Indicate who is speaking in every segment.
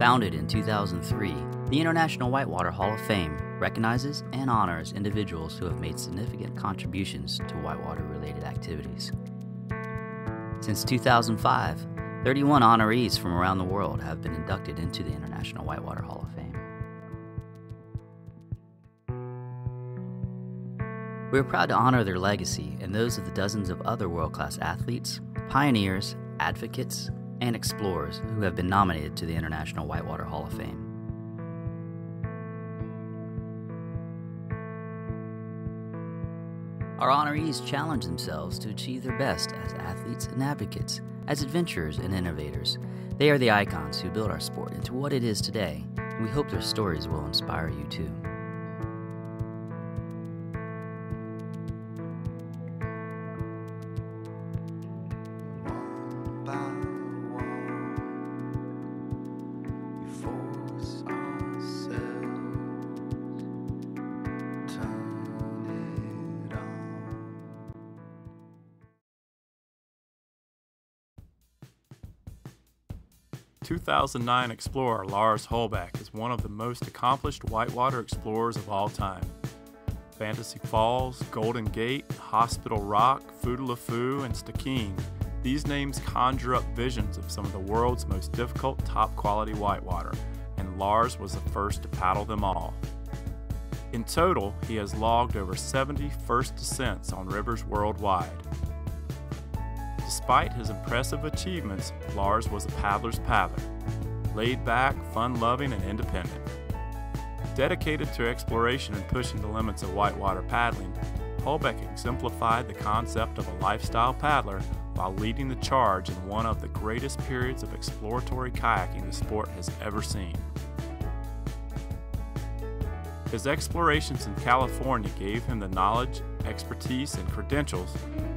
Speaker 1: Founded in 2003, the International Whitewater Hall of Fame recognizes and honors individuals who have made significant contributions to whitewater-related activities. Since 2005, 31 honorees from around the world have been inducted into the International Whitewater Hall of Fame. We are proud to honor their legacy and those of the dozens of other world-class athletes, pioneers, advocates, and explorers who have been nominated to the International Whitewater Hall of Fame. Our honorees challenge themselves to achieve their best as athletes and advocates, as adventurers and innovators. They are the icons who built our sport into what it is today, and we hope their stories will inspire you too.
Speaker 2: The 2009 explorer Lars Holbek is one of the most accomplished whitewater explorers of all time. Fantasy Falls, Golden Gate, Hospital Rock, Foodalafu, and Stakeen. These names conjure up visions of some of the world's most difficult, top-quality whitewater, and Lars was the first to paddle them all. In total, he has logged over 70 first descents on rivers worldwide. Despite his impressive achievements, Lars was a paddler's paddler, laid back, fun-loving, and independent. Dedicated to exploration and pushing the limits of whitewater paddling, Holbek exemplified the concept of a lifestyle paddler while leading the charge in one of the greatest periods of exploratory kayaking the sport has ever seen. His explorations in California gave him the knowledge, expertise, and credentials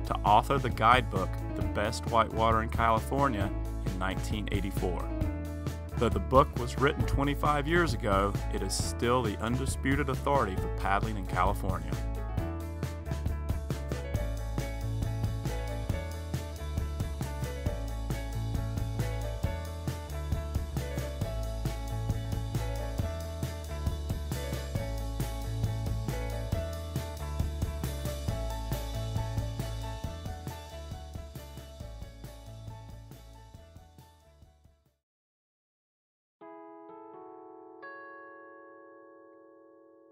Speaker 2: to author the guidebook The Best Whitewater in California in 1984. Though the book was written 25 years ago, it is still the undisputed authority for paddling in California.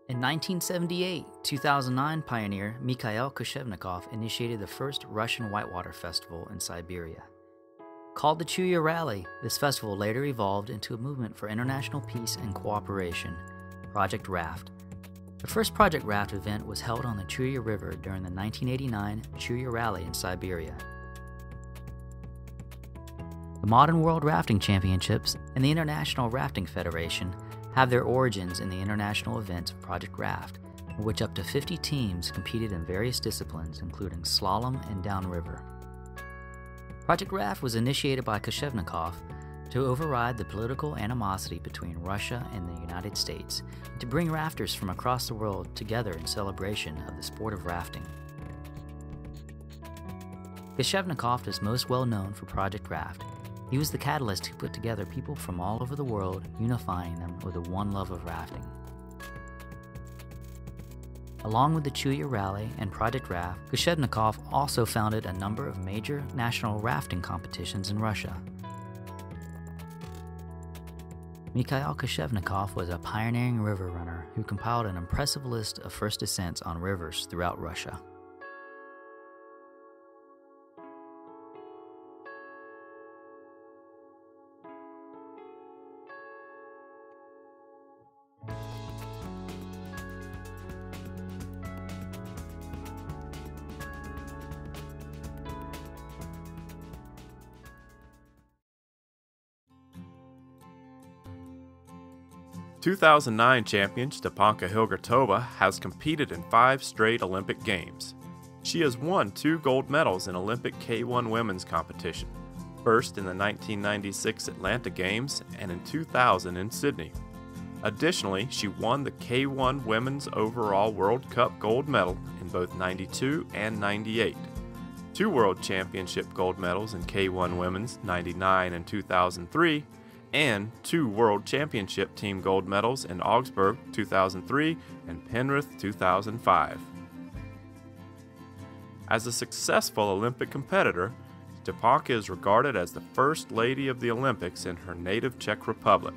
Speaker 1: In 1978, 2009 pioneer Mikhail Kolchevnikov initiated the first Russian whitewater festival in Siberia. Called the Chuya Rally, this festival later evolved into a movement for international peace and cooperation, Project Raft. The first Project Raft event was held on the Chuya River during the 1989 Chuya Rally in Siberia. The Modern World Rafting Championships and the International Rafting Federation have their origins in the international events of Project Raft, in which up to 50 teams competed in various disciplines, including slalom and downriver. Project Raft was initiated by Kolchevnikov to override the political animosity between Russia and the United States, and to bring rafters from across the world together in celebration of the sport of rafting. Kolchevnikov is most well known for Project Raft. He was the catalyst who put together people from all over the world, unifying them with the one love of rafting. Along with the Chuya Rally and Project Raft, Kolchevnikov also founded a number of major national rafting competitions in Russia. Mikhail Kolchevnikov was a pioneering river runner who compiled an impressive list of first descents on rivers throughout Russia.
Speaker 2: The 2009 champion Stepanka Hilgertova has competed in 5 straight Olympic Games. She has won 2 gold medals in Olympic K1 women's competition, first in the 1996 Atlanta Games and in 2000 in Sydney. Additionally, she won the K1 Women's Overall World Cup gold medal in both '92 and '98, 2 World Championship gold medals in K1 Women's '99 and 2003, and 2 World Championship team gold medals in Augsburg 2003 and Penrith 2005. As a successful Olympic competitor, Stepanka is regarded as the first lady of the Olympics in her native Czech Republic.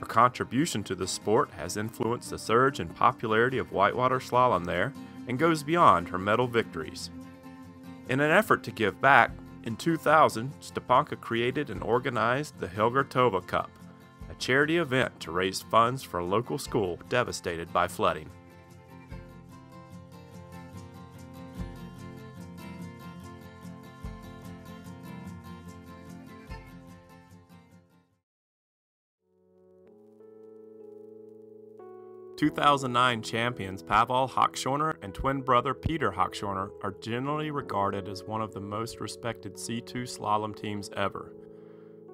Speaker 2: Her contribution to the sport has influenced the surge in popularity of whitewater slalom there and goes beyond her medal victories. In an effort to give back, in 2000, Stepanka created and organized the Hilgertova Cup, a charity event to raise funds for a local school devastated by flooding. The 2009 champions Pavol Hochschorner and twin brother Peter Hochschorner are generally regarded as one of the most respected C2 slalom teams ever.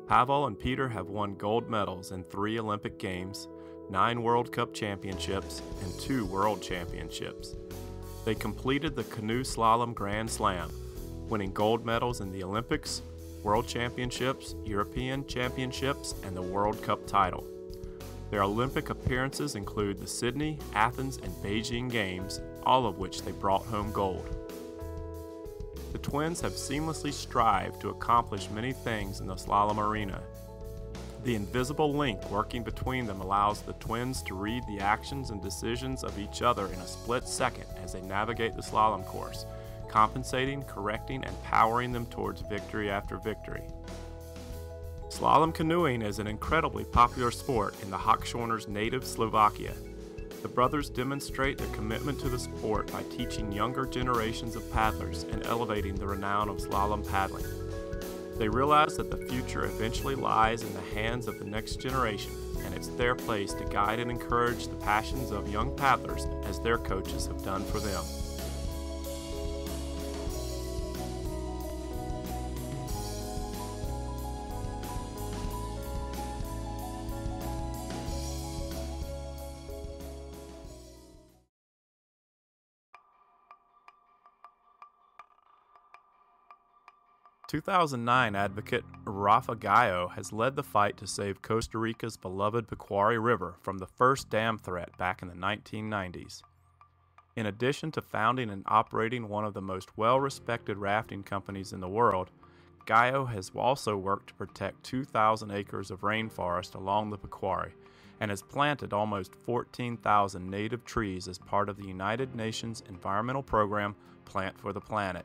Speaker 2: Pavol and Peter have won gold medals in 3 Olympic Games, 9 World Cup championships, and 2 World Championships. They completed the canoe slalom Grand Slam, winning gold medals in the Olympics, World Championships, European Championships, and the World Cup title. Their Olympic appearances include the Sydney, Athens, and Beijing Games, all of which they brought home gold. The twins have seamlessly strived to accomplish many things in the slalom arena. The invisible link working between them allows the twins to read the actions and decisions of each other in a split second as they navigate the slalom course, compensating, correcting, and powering them towards victory after victory. Slalom canoeing is an incredibly popular sport in the Hochschorners' native Slovakia. The brothers demonstrate their commitment to the sport by teaching younger generations of paddlers and elevating the renown of slalom paddling. They realize that the future eventually lies in the hands of the next generation, and it's their place to guide and encourage the passions of young paddlers as their coaches have done for them. The 2009 advocate Rafael Gallo has led the fight to save Costa Rica's beloved Pequari River from the first dam threat back in the 1990s. In addition to founding and operating one of the most well-respected rafting companies in the world, Gallo has also worked to protect 2,000 acres of rainforest along the Pequari and has planted almost 14,000 native trees as part of the United Nations environmental program Plant for the Planet.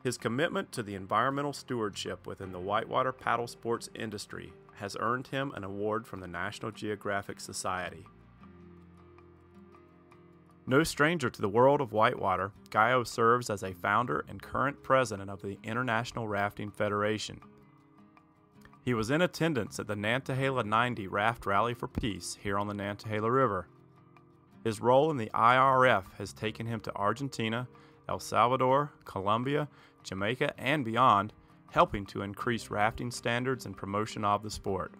Speaker 2: His commitment to the environmental stewardship within the whitewater paddle sports industry has earned him an award from the National Geographic Society. No stranger to the world of whitewater, Gallo serves as a founder and current president of the International Rafting Federation. He was in attendance at the Nantahala 90 Raft Rally for Peace here on the Nantahala River. His role in the IRF has taken him to Argentina, El Salvador, Colombia, Jamaica, and beyond, helping to increase rafting standards and promotion of the sport.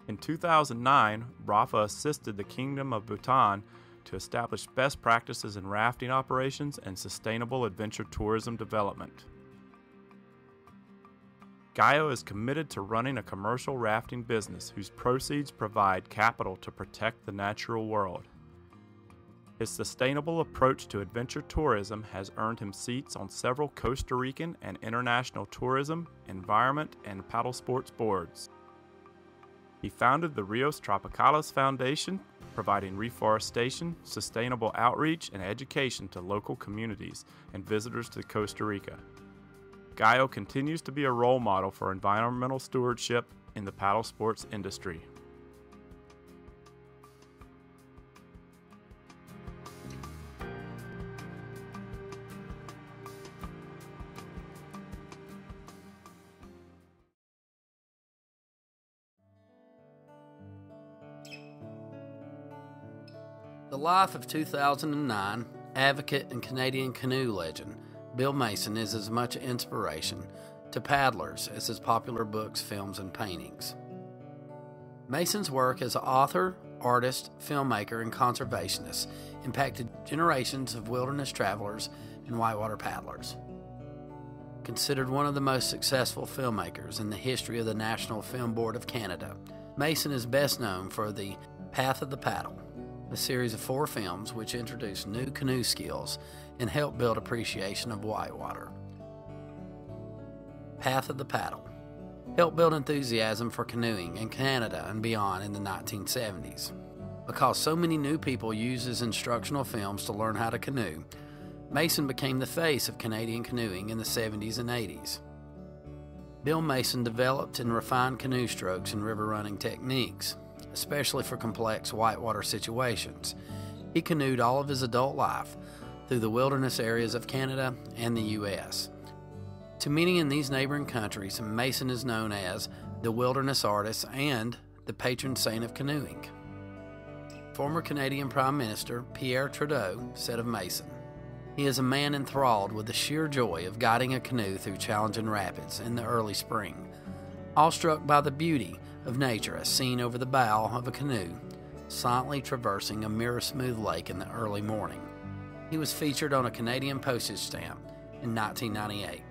Speaker 2: In 2009, Rafa assisted the Kingdom of Bhutan to establish best practices in rafting operations and sustainable adventure tourism development. Gallo is committed to running a commercial rafting business whose proceeds provide capital to protect the natural world. His sustainable approach to adventure tourism has earned him seats on several Costa Rican and international tourism, environment, and paddle sports boards. He founded the Rios Tropicales Foundation, providing reforestation, sustainable outreach, and education to local communities and visitors to Costa Rica. Gallo continues to be a role model for environmental stewardship in the paddle sports industry.
Speaker 3: The life of 2009 advocate and Canadian canoe legend Bill Mason is as much inspiration to paddlers as his popular books, films, and paintings. Mason's work as an author, artist, filmmaker, and conservationist impacted generations of wilderness travelers and whitewater paddlers. Considered one of the most successful filmmakers in the history of the National Film Board of Canada, Mason is best known for The Path of the Paddle, a series of 4 films which introduced new canoe skills and helped build appreciation of whitewater. Path of the Paddle helped build enthusiasm for canoeing in Canada and beyond in the 1970s. Because so many new people used his instructional films to learn how to canoe, Mason became the face of Canadian canoeing in the 70s and 80s. Bill Mason developed and refined canoe strokes and river running techniques, especially for complex whitewater situations. He canoed all of his adult life through the wilderness areas of Canada and the U.S. To many in these neighboring countries, Mason is known as the wilderness artist and the patron saint of canoeing. Former Canadian Prime Minister Pierre Trudeau said of Mason, "He is a man enthralled with the sheer joy of guiding a canoe through challenging rapids in the early spring, awestruck by the beauty of nature as seen over the bow of a canoe, silently traversing a mirror-smooth lake in the early morning." He was featured on a Canadian postage stamp in 1998.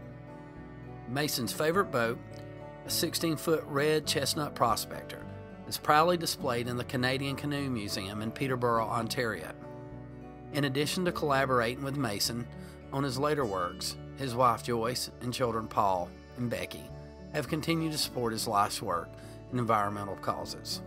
Speaker 3: Mason's favorite boat, a 16-foot red chestnut prospector, is proudly displayed in the Canadian Canoe Museum in Peterborough, Ontario. In addition to collaborating with Mason on his later works, his wife Joyce and children Paul and Becky have continued to support his life's work in environmental causes.